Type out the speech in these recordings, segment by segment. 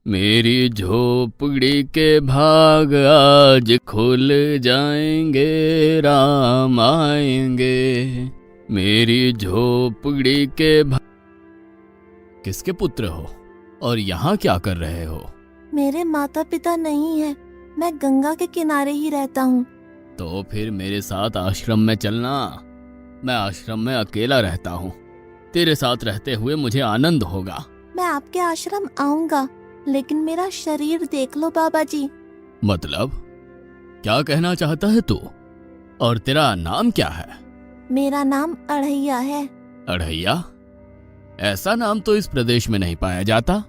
मेरी झोपड़ी के भाग आज खुल जाएंगे, राम आएंगे। मेरी झोपड़ी के भाग। किसके पुत्र हो और यहाँ क्या कर रहे हो? मेरे माता पिता नहीं है, मैं गंगा के किनारे ही रहता हूँ। तो फिर मेरे साथ आश्रम में चलना। मैं आश्रम में अकेला रहता हूँ, तेरे साथ रहते हुए मुझे आनंद होगा। मैं आपके आश्रम आऊंगा, लेकिन मेरा शरीर देख लो बाबा जी। मतलब क्या कहना चाहता है तू? और तेरा नाम क्या है? मेरा नाम अढ़ैया है। अढ़ैया? ऐसा नाम तो इस प्रदेश में नहीं पाया जाता।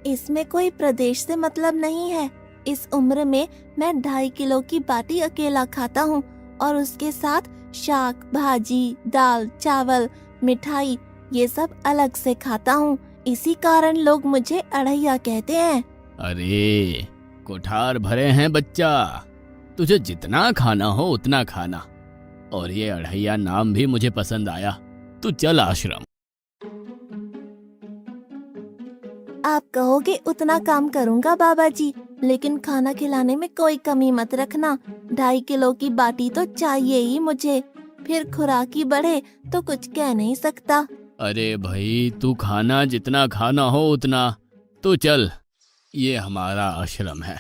इसमें कोई प्रदेश से मतलब नहीं है। इस उम्र में मैं 2.5 किलो की बाटी अकेला खाता हूँ और उसके साथ शाक, भाजी, दाल, चावल, मिठाई ये सब अलग से खाता हूँ। इसी कारण लोग मुझे अढ़ैया कहते हैं। अरे कुठार भरे हैं बच्चा, तुझे जितना खाना हो उतना खाना। और ये अढ़ैया नाम भी मुझे पसंद आया। तू चल आश्रम। आप कहोगे उतना काम करूँगा बाबा जी, लेकिन खाना खिलाने में कोई कमी मत रखना। 2.5 किलो की बाटी तो चाहिए ही मुझे, फिर खुराकी बढ़े तो कुछ कह नहीं सकता। अरे भाई, तू खाना जितना खाना हो उतना। तू चल, ये हमारा आश्रम है,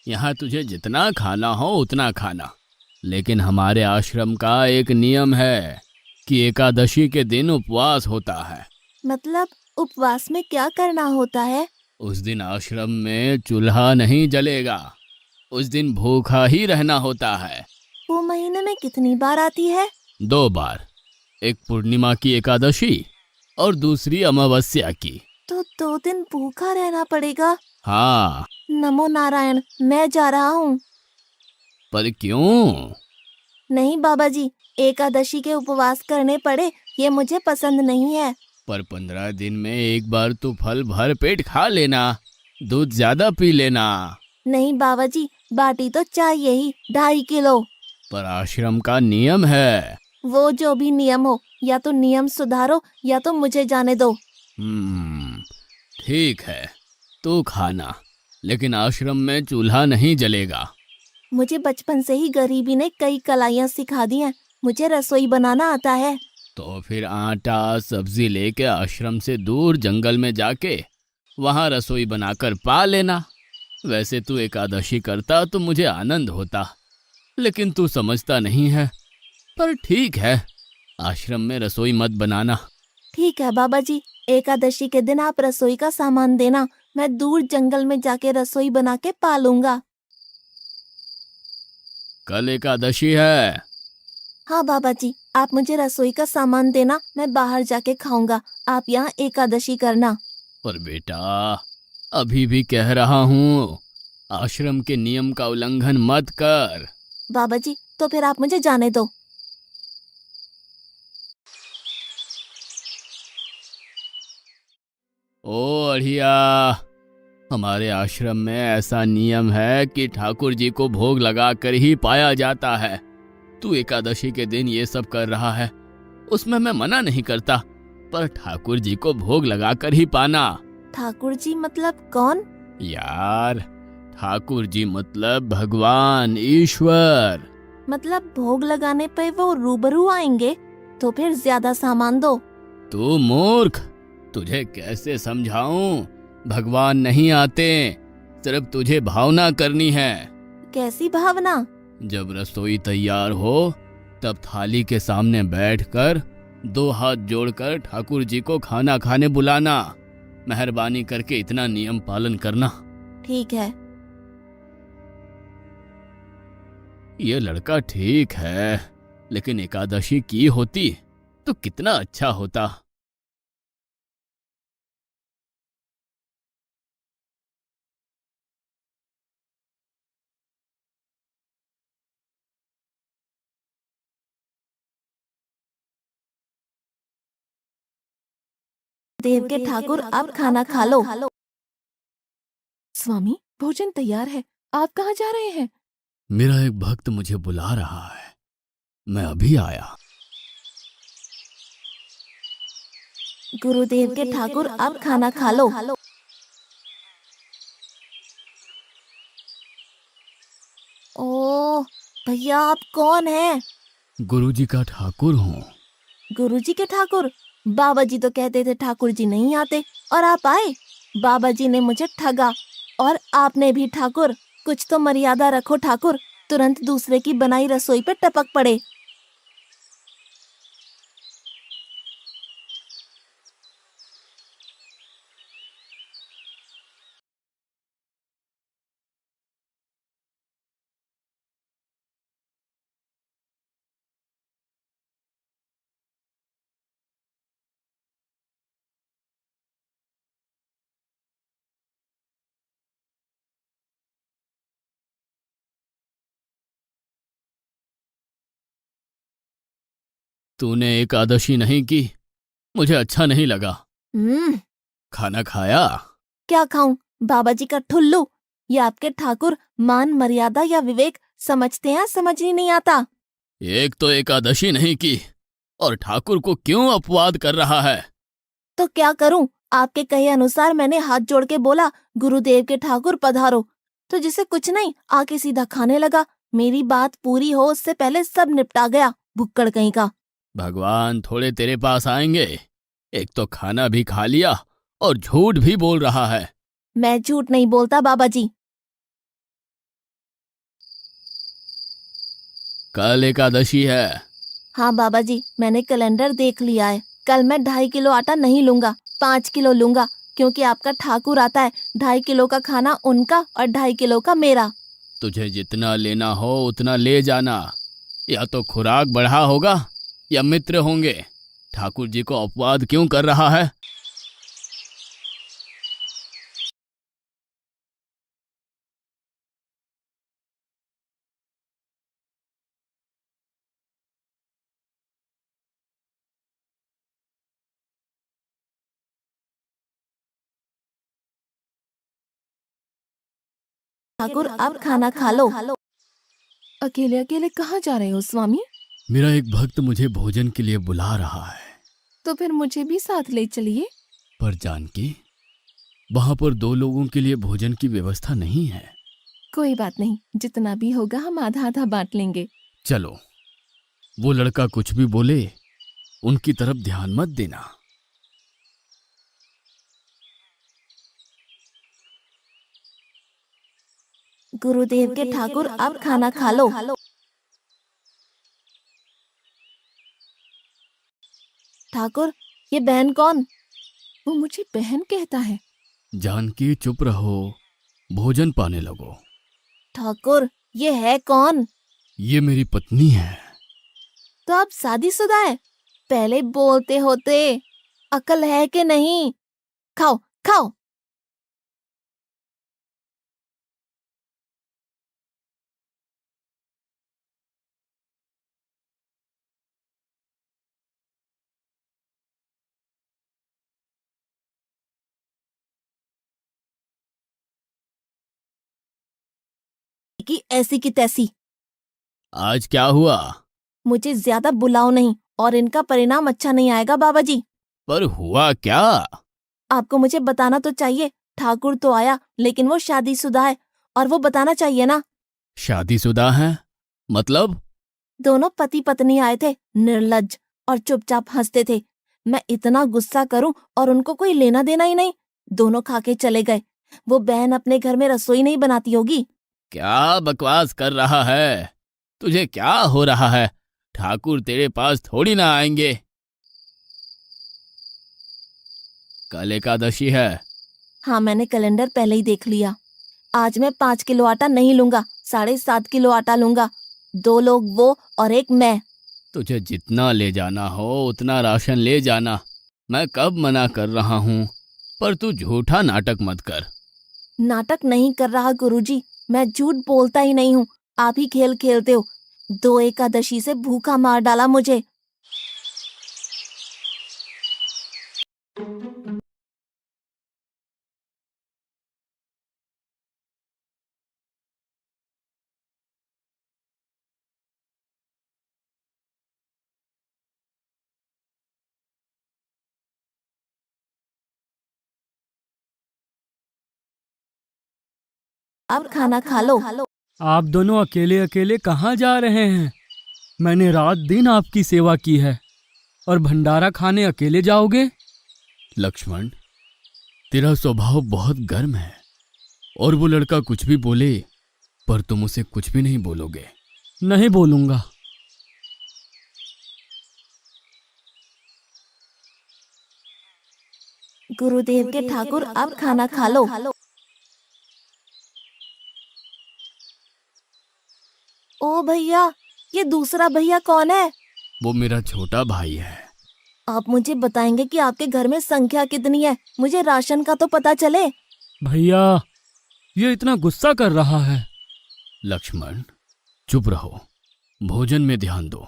यहाँ तुझे जितना खाना हो उतना खाना। लेकिन हमारे आश्रम का एक नियम है कि एकादशी के दिन उपवास होता है। मतलब उपवास में क्या करना होता है? उस दिन आश्रम में चूल्हा नहीं जलेगा, उस दिन भूखा ही रहना होता है। वो महीने में कितनी बार आती है? 2 बार, एक पूर्णिमा की एकादशी और दूसरी अमावस्या की। तो 2 दिन भूखा रहना पड़ेगा। हाँ। नमो नारायण, मैं जा रहा हूँ। पर क्यों? नहीं बाबा जी, एकादशी के उपवास करने पड़े ये मुझे पसंद नहीं है। पर 15 दिन में एक बार तो फल भर पेट खा लेना, दूध ज्यादा पी लेना। नहीं बाबा जी, बाटी तो चाहिए ही 2.5 किलो। पर आश्रम का नियम है। वो जो भी नियम हो, या तो नियम सुधारो या तो मुझे जाने दो। ठीक है, तू खाना, लेकिन आश्रम में चूल्हा नहीं जलेगा। मुझे बचपन से ही गरीबी ने कई कलाइयाँ सिखा दी हैं। मुझे रसोई बनाना आता है। तो फिर आटा सब्जी लेके आश्रम से दूर जंगल में जाके वहां रसोई बनाकर पा लेना। वैसे तू एकादशी करता तो मुझे आनंद होता, लेकिन तू समझता नहीं है। पर ठीक है, आश्रम में रसोई मत बनाना। ठीक है बाबा जी, एकादशी के दिन आप रसोई का सामान देना, मैं दूर जंगल में जाके रसोई बना के पालूंगा। कल एकादशी है। हाँ बाबा जी, आप मुझे रसोई का सामान देना, मैं बाहर जाके खाऊंगा। आप यहाँ एकादशी करना। पर बेटा, अभी भी कह रहा हूँ, आश्रम के नियम का उल्लंघन मत कर। बाबा जी, तो फिर आप मुझे जाने दो। ओ अढ़िया, हमारे आश्रम में ऐसा नियम है कि ठाकुर जी को भोग लगाकर ही पाया जाता है। तू एकादशी के दिन ये सब कर रहा है, उसमें मैं मना नहीं करता, पर ठाकुर जी को भोग लगाकर ही पाना। ठाकुर जी मतलब कौन? यार, ठाकुर जी मतलब भगवान ईश्वर। मतलब भोग लगाने पे वो रूबरू आएंगे? तो फिर ज्यादा सामान दो। तू मूर्ख, तुझे कैसे समझाऊं? भगवान नहीं आते, सिर्फ तुझे भावना करनी है। कैसी भावना? जब रसोई तैयार हो तब थाली के सामने बैठकर 2 हाथ जोड़कर ठाकुर जी को खाना खाने बुलाना। मेहरबानी करके इतना नियम पालन करना। ठीक है। ये लड़का ठीक है, लेकिन एकादशी की होती तो कितना अच्छा होता। देव के ठाकुर, आप खाना खा लो। स्वामी, भोजन तैयार है, आप कहाँ जा रहे हैं? मेरा एक भक्त मुझे बुला रहा है, मैं अभी आया। गुरुदेव के ठाकुर, आप खाना खा लो। भैया आप कौन हैं? गुरुजी का ठाकुर हूँ। गुरुजी के ठाकुर? बाबा जी तो कहते थे ठाकुर जी नहीं आते और आप आए। बाबा जी ने मुझे ठगा और आपने भी ठाकुर। कुछ तो मर्यादा रखो ठाकुर, तुरंत दूसरे की बनाई रसोई पे टपक पड़े। तूने एकादशी नहीं की, मुझे अच्छा नहीं लगा। हम्म। खाना खाया? क्या खाऊं? बाबा जी का ठुल्लू। ये आपके ठाकुर मान मर्यादा या विवेक समझते हैं, समझ ही नहीं आता। एक तो एकादशी नहीं की और ठाकुर को क्यों अपवाद कर रहा है? तो क्या करूं? आपके कहे अनुसार मैंने हाथ जोड़ के बोला, गुरुदेव के ठाकुर पधारो। तो जिसे कुछ नहीं आके सीधा खाने लगा। मेरी बात पूरी हो उससे पहले सब निपटा गया, भुक्कड़ कहीं का। भगवान थोड़े तेरे पास आएंगे। एक तो खाना भी खा लिया और झूठ भी बोल रहा है। मैं झूठ नहीं बोलता बाबा जी। कल एकादशी है। हाँ बाबा जी, मैंने कैलेंडर देख लिया है। कल मैं 2.5 किलो आटा नहीं लूंगा, 5 किलो लूंगा, क्योंकि आपका ठाकुर आता है। 2.5 किलो का खाना उनका और 2.5 किलो का मेरा। तुझे जितना लेना हो उतना ले जाना। या तो खुराक बढ़ा होगा या मित्र होंगे। ठाकुर जी को अपवाद क्यों कर रहा है? ठाकुर आप खाना खा लो। अकेले अकेले कहाँ जा रहे हो स्वामी? मेरा एक भक्त मुझे भोजन के लिए बुला रहा है। तो फिर मुझे भी साथ ले चलिए। पर जानकी, वहां पर 2 लोगों के लिए भोजन की व्यवस्था नहीं है। कोई बात नहीं, जितना भी होगा हम आधा आधा बांट लेंगे। चलो, वो लड़का कुछ भी बोले उनकी तरफ ध्यान मत देना। गुरुदेव के ठाकुर आप खाना खा लो। ठाकुर, ये बहन कौन? वो मुझे बहन कहता है। जानकी चुप रहो, भोजन पाने लगो। ठाकुर, ये है कौन? ये मेरी पत्नी है। तो आप शादीशुदा है? पहले बोलते होते। अकल है कि नहीं? खाओ खाओ। कि ऐसी की तैसी। आज क्या हुआ? मुझे ज्यादा बुलाओ नहीं, और इनका परिणाम अच्छा नहीं आएगा बाबा जी। पर हुआ क्या? आपको मुझे बताना तो चाहिए। ठाकुर तो आया, लेकिन वो शादीशुदा है, और वो बताना चाहिए ना। शादीशुदा है? मतलब? दोनों पति पत्नी आए थे, निर्लज्ज, और चुपचाप हंसते थे। मैं इतना गुस्सा करूं और उनको कोई लेना देना ही नहीं। दोनों खा के चले गए। वो बहन अपने घर में रसोई नहीं बनाती होगी। क्या बकवास कर रहा है? तुझे क्या हो रहा है? ठाकुर तेरे पास थोड़ी ना आएंगे। कल एकादशी है। हाँ, मैंने कैलेंडर पहले ही देख लिया। आज मैं 5 किलो आटा नहीं लूंगा, 7.5 किलो आटा लूंगा। 2 लोग वो और एक मैं। तुझे जितना ले जाना हो उतना राशन ले जाना। मैं कब मना कर रहा हूँ। पर तू झूठा नाटक मत कर। नाटक नहीं कर रहा गुरुजी, मैं झूठ बोलता ही नहीं हूँ। आप ही खेल खेलते हो। 2 एकादशी से भूखा मार डाला मुझे। अब खाना खा लो। आप दोनों अकेले अकेले कहाँ जा रहे हैं? मैंने रात दिन आपकी सेवा की है और भंडारा खाने अकेले जाओगे? लक्ष्मण, तेरा स्वभाव बहुत गर्म है और वो लड़का कुछ भी बोले पर तुम उसे कुछ भी नहीं बोलोगे। नहीं बोलूंगा। गुरुदेव के ठाकुर, अब खाना खा लो। ओ भैया, ये दूसरा भैया कौन है? वो मेरा छोटा भाई है। आप मुझे बताएंगे कि आपके घर में संख्या कितनी है? मुझे राशन का तो पता चले। भैया, ये इतना गुस्सा कर रहा है। लक्ष्मण, चुप रहो, भोजन में ध्यान दो।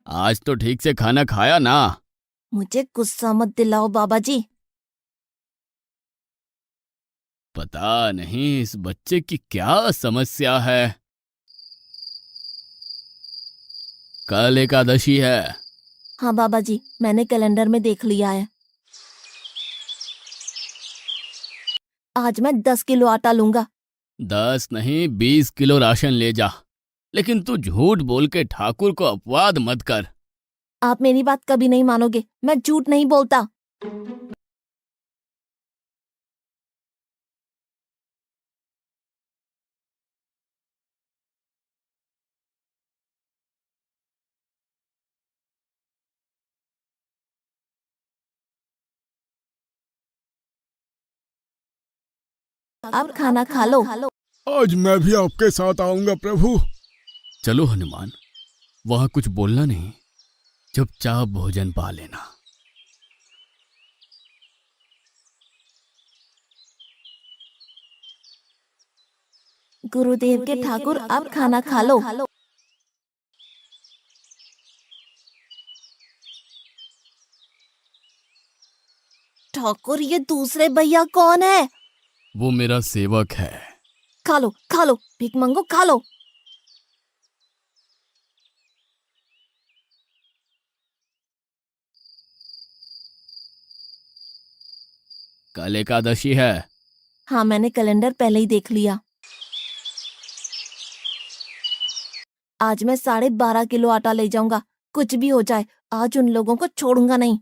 आज तो ठीक से खाना खाया ना? मुझे गुस्सा मत दिलाओ बाबा जी। पता नहीं इस बच्चे की क्या समस्या है। कल एकादशी है। हाँ बाबा जी, मैंने कैलेंडर में देख लिया है। आज मैं 10 किलो आटा लूंगा। 10 नहीं 20 किलो राशन ले जा, लेकिन तू झूठ बोल के ठाकुर को अपवाद मत कर। आप मेरी बात कभी नहीं मानोगे, मैं झूठ नहीं बोलता। अब खाना खा लो। आज मैं भी आपके साथ आऊंगा प्रभु। चलो हनुमान, वहां कुछ बोलना नहीं, चुपचाप भोजन पा लेना। गुरुदेव के ठाकुर, अब खाना खा लो। ठाकुर, ये दूसरे भैया कौन है? वो मेरा सेवक है। खा लो खा लो, भीख मंगो, खा लो। कल एकादशी है। हाँ, मैंने कैलेंडर पहले ही देख लिया। आज मैं 12.5 किलो आटा ले जाऊंगा। कुछ भी हो जाए, आज उन लोगों को छोड़ूंगा नहीं।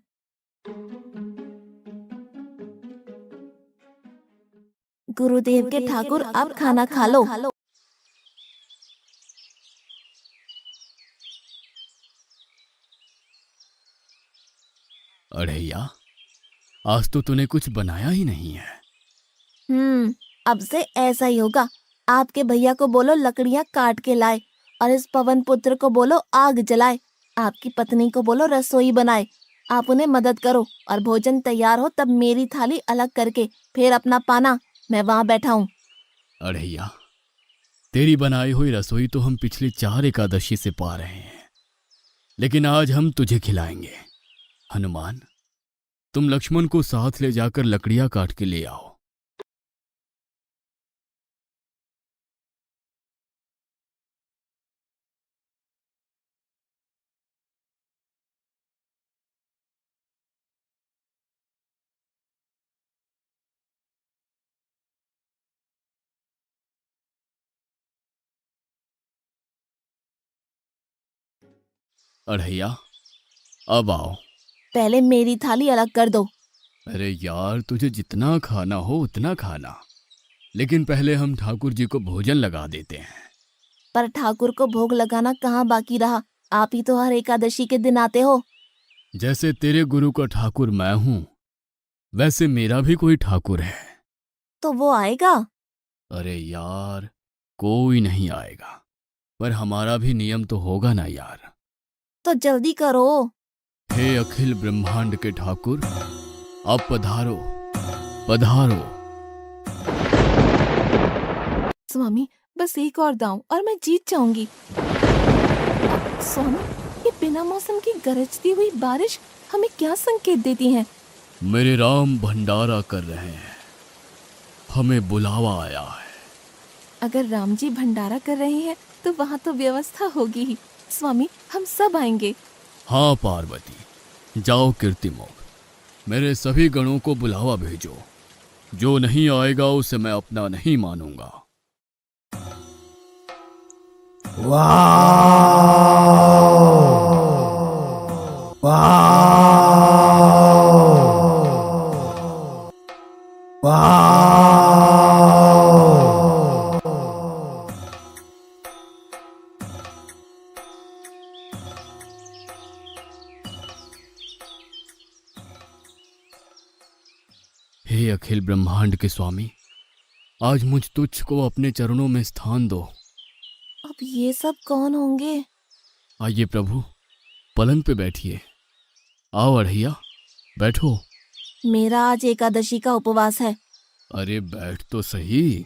गुरुदेव के ठाकुर, अब खाना खा लो। अढ़ैया, आज तो तूने कुछ बनाया ही नहीं है। अब से ऐसा ही होगा। आपके भैया को बोलो लकड़ियां काट के लाए, और इस पवन पुत्र को बोलो आग जलाए। आपकी पत्नी को बोलो रसोई बनाए। आप उन्हें मदद करो, और भोजन तैयार हो तब मेरी थाली अलग करके फिर अपना पाना। मैं वहां बैठा हूँ। अढ़ैया, तेरी बनाई हुई रसोई तो हम पिछली 4 एकादशी से पा रहे हैं, लेकिन आज हम तुझे खिलाएंगे। हनुमान, तुम लक्ष्मण को साथ ले जाकर लकड़ियां काट के ले आओ। अढ़ैया, अब आओ। पहले मेरी थाली अलग कर दो। अरे यार, तुझे जितना खाना हो उतना खाना, लेकिन पहले हम ठाकुर जी को भोजन लगा देते हैं। पर ठाकुर को भोग लगाना कहाँ बाकी रहा? आप ही तो हर एकादशी के दिन आते हो। जैसे तेरे गुरु का ठाकुर मैं हूं, वैसे मेरा भी कोई ठाकुर है। तो वो आएगा? अरे यार, कोई नहीं आएगा, पर हमारा भी नियम तो होगा ना यार। तो जल्दी करो। हे अखिल ब्रह्मांड के ठाकुर, अब पधारो पधारो। स्वामी, बस एक और दांव और मैं जीत जाऊंगी। स्वामी, ये बिना मौसम की गरजती हुई बारिश हमें क्या संकेत देती है? मेरे राम भंडारा कर रहे हैं, हमें बुलावा आया है। अगर राम जी भंडारा कर रहे हैं तो वहाँ तो व्यवस्था होगी ही। स्वामी, हम सब आएंगे। हाँ पार्वती, जाओ कीर्तिमोग, मेरे सभी गणों को बुलावा भेजो। जो नहीं आएगा उसे मैं अपना नहीं मानूंगा। हे अखिल ब्रह्मांड के स्वामी, आज मुझ तुच्छ को अपने चरणों में स्थान दो। अब ये सब कौन होंगे? आइए प्रभु, पलंग पे बैठिए। आओ अढ़ैया, बैठो। मेरा आज एकादशी का उपवास है। अरे बैठ तो सही।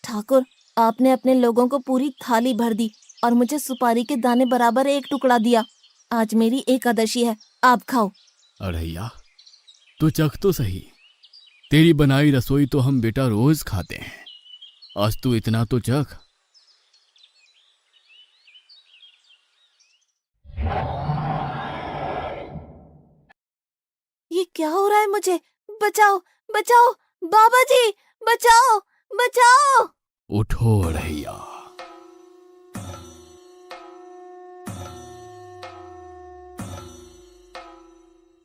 ठाकुर, आपने अपने लोगों को पूरी थाली भर दी और मुझे सुपारी के दाने बराबर एक टुकड़ा दिया। आज मेरी एकादशी है, आप खाओ। अढ़ैया, तू चख तो सही। तेरी बनाई रसोई तो हम बेटा रोज खाते हैं, आज तू इतना तो चख। ये क्या हो रहा है मुझे? बचाओ, बचाओ, बाबा जी, बचाओ, बचाओ। उठो अढ़ैया।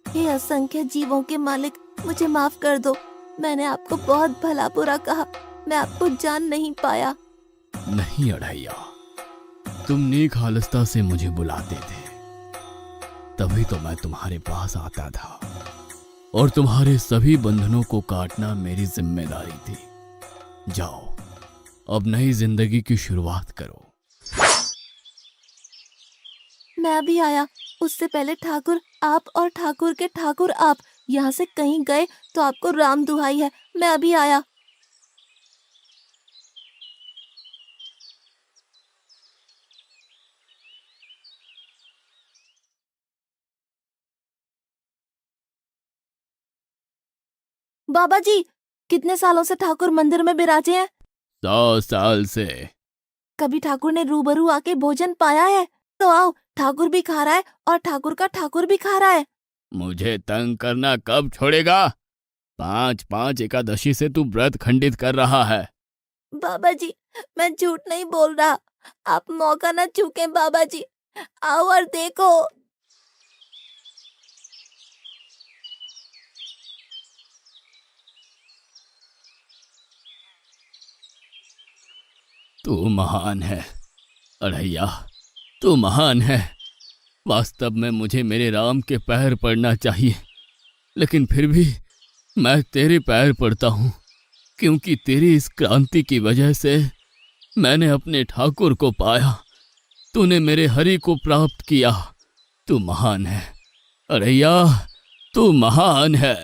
हे असंख्य जीवों के मालिक, मुझे माफ कर दो। मैंने आपको बहुत भला बुरा कहा, मैं आपको जान नहीं पाया। नहीं अढ़ैया, तुम नेक हालस्ता से मुझे बुलाते थे, तभी तो मैं तुम्हारे पास आता था, और तुम्हारे सभी बंधनों को काटना मेरी जिम्मेदारी थी। जाओ, अब नई जिंदगी की शुरुआत करो। मैं अभी आया। उससे पहले ठाकुर आप और ठाकुर के ठाकुर आप यहाँ से कहीं गए तो आपको राम दुहाई है, मैं अभी आया। बाबा जी, कितने सालों से ठाकुर मंदिर में विराजे हैं? 100 साल से। कभी ठाकुर ने रूबरू आके भोजन पाया है? तो आओ, ठाकुर भी खा रहा है और ठाकुर का ठाकुर भी खा रहा है। मुझे तंग करना कब छोड़ेगा? 5-5 एकादशी से तू व्रत खंडित कर रहा है। बाबा जी, मैं झूठ नहीं बोल रहा, आप मौका न चूकें बाबा जी, आओ और देखो। तू महान है अढ़ैया, तू महान है। वास्तव में मुझे मेरे राम के पैर पड़ना चाहिए, लेकिन फिर भी मैं तेरे पैर पड़ता हूँ, क्योंकि तेरी इस क्रांति की वजह से मैंने अपने ठाकुर को पाया। तूने मेरे हरि को प्राप्त किया। तू महान है अढ़ैया, तू महान है।